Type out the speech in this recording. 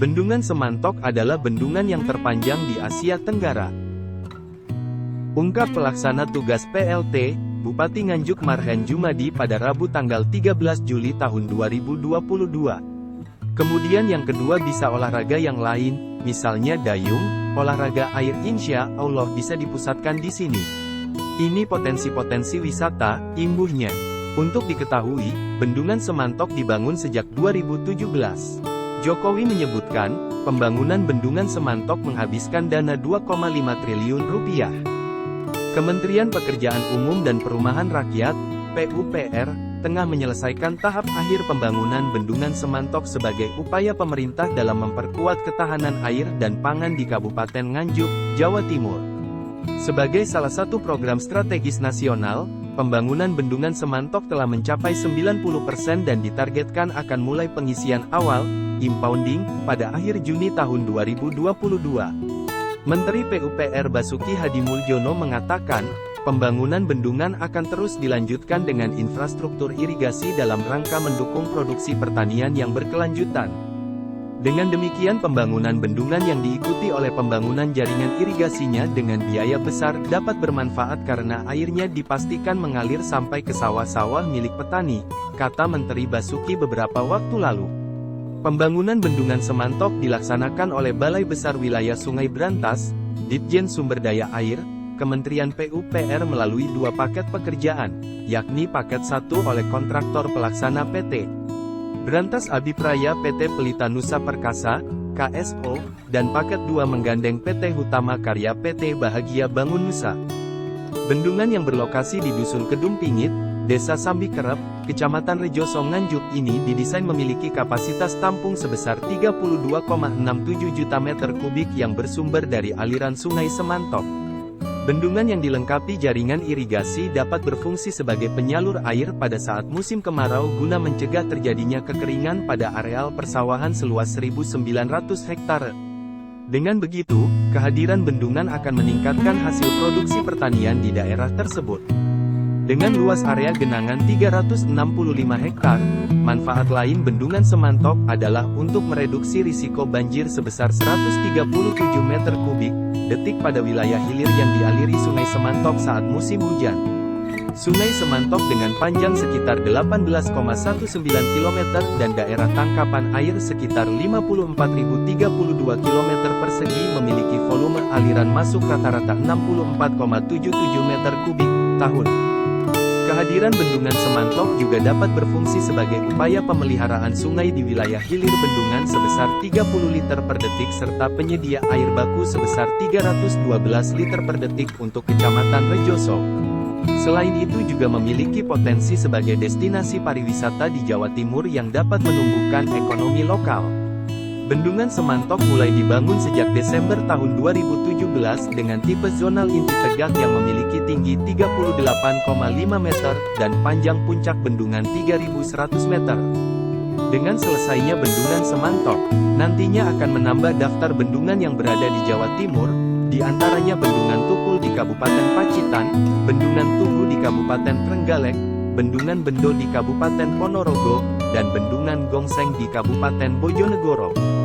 Bendungan Semantok adalah bendungan yang terpanjang di Asia Tenggara. Ungkap Pelaksana Tugas PLT, Bupati Nganjuk Marhen Jumadi pada Rabu tanggal 13 Juli tahun 2022. Kemudian yang kedua bisa olahraga yang lain, misalnya dayung, olahraga air insya Allah bisa dipusatkan di sini. Ini potensi-potensi wisata, imbuhnya. Untuk diketahui, Bendungan Semantok dibangun sejak 2017. Jokowi menyebutkan, pembangunan Bendungan Semantok menghabiskan dana 2,5 triliun rupiah. Kementerian Pekerjaan Umum dan Perumahan Rakyat, PUPR, tengah menyelesaikan tahap akhir pembangunan Bendungan Semantok sebagai upaya pemerintah dalam memperkuat ketahanan air dan pangan di Kabupaten Nganjuk, Jawa Timur. Sebagai salah satu program strategis nasional, pembangunan Bendungan Semantok telah mencapai 90% dan ditargetkan akan mulai pengisian awal, impounding, pada akhir Juni tahun 2022. Menteri PUPR Basuki Hadimuljono mengatakan, pembangunan bendungan akan terus dilanjutkan dengan infrastruktur irigasi dalam rangka mendukung produksi pertanian yang berkelanjutan. Dengan demikian pembangunan bendungan yang diikuti oleh pembangunan jaringan irigasinya dengan biaya besar dapat bermanfaat karena airnya dipastikan mengalir sampai ke sawah-sawah milik petani, kata Menteri Basuki beberapa waktu lalu. Pembangunan Bendungan Semantok dilaksanakan oleh Balai Besar Wilayah Sungai Brantas, Ditjen Sumber Daya Air, Kementerian PUPR melalui 2 paket pekerjaan, yakni paket 1 oleh kontraktor pelaksana PT Brantas Abipraya PT Pelita Nusa Perkasa, KSO, dan paket 2 menggandeng PT Hutama Karya PT Bahagia Bangun Nusa. Bendungan yang berlokasi di Dusun Kedung Pingit, Desa Sambikerep, Kecamatan Rejoso Nganjuk ini didesain memiliki kapasitas tampung sebesar 32,67 juta meter kubik yang bersumber dari aliran Sungai Semantok. Bendungan yang dilengkapi jaringan irigasi dapat berfungsi sebagai penyalur air pada saat musim kemarau guna mencegah terjadinya kekeringan pada areal persawahan seluas 1.900 hektare. Dengan begitu, kehadiran bendungan akan meningkatkan hasil produksi pertanian di daerah tersebut. Dengan luas area genangan 365 hektar, manfaat lain Bendungan Semantok adalah untuk mereduksi risiko banjir sebesar 137 meter kubik detik pada wilayah hilir yang dialiri Sungai Semantok saat musim hujan. Sungai Semantok dengan panjang sekitar 18,19 km dan daerah tangkapan air sekitar 54.032 km persegi memiliki volume aliran masuk rata-rata 64,77 meter kubik tahun. Kehadiran Bendungan Semantok juga dapat berfungsi sebagai upaya pemeliharaan sungai di wilayah hilir bendungan sebesar 30 liter per detik serta penyedia air baku sebesar 312 liter per detik untuk Kecamatan Rejoso. Selain itu juga memiliki potensi sebagai destinasi pariwisata di Jawa Timur yang dapat menumbuhkan ekonomi lokal. Bendungan Semantok mulai dibangun sejak Desember tahun 2017 dengan tipe zonal inti tegak yang memiliki tinggi 38,5 meter dan panjang puncak bendungan 3.100 meter. Dengan selesainya Bendungan Semantok, nantinya akan menambah daftar bendungan yang berada di Jawa Timur, di antaranya Bendungan Tukul di Kabupaten Pacitan, Bendungan Tugu di Kabupaten Trenggalek, Bendungan Bendo di Kabupaten Ponorogo, dan Bendungan Gongseng di Kabupaten Bojonegoro.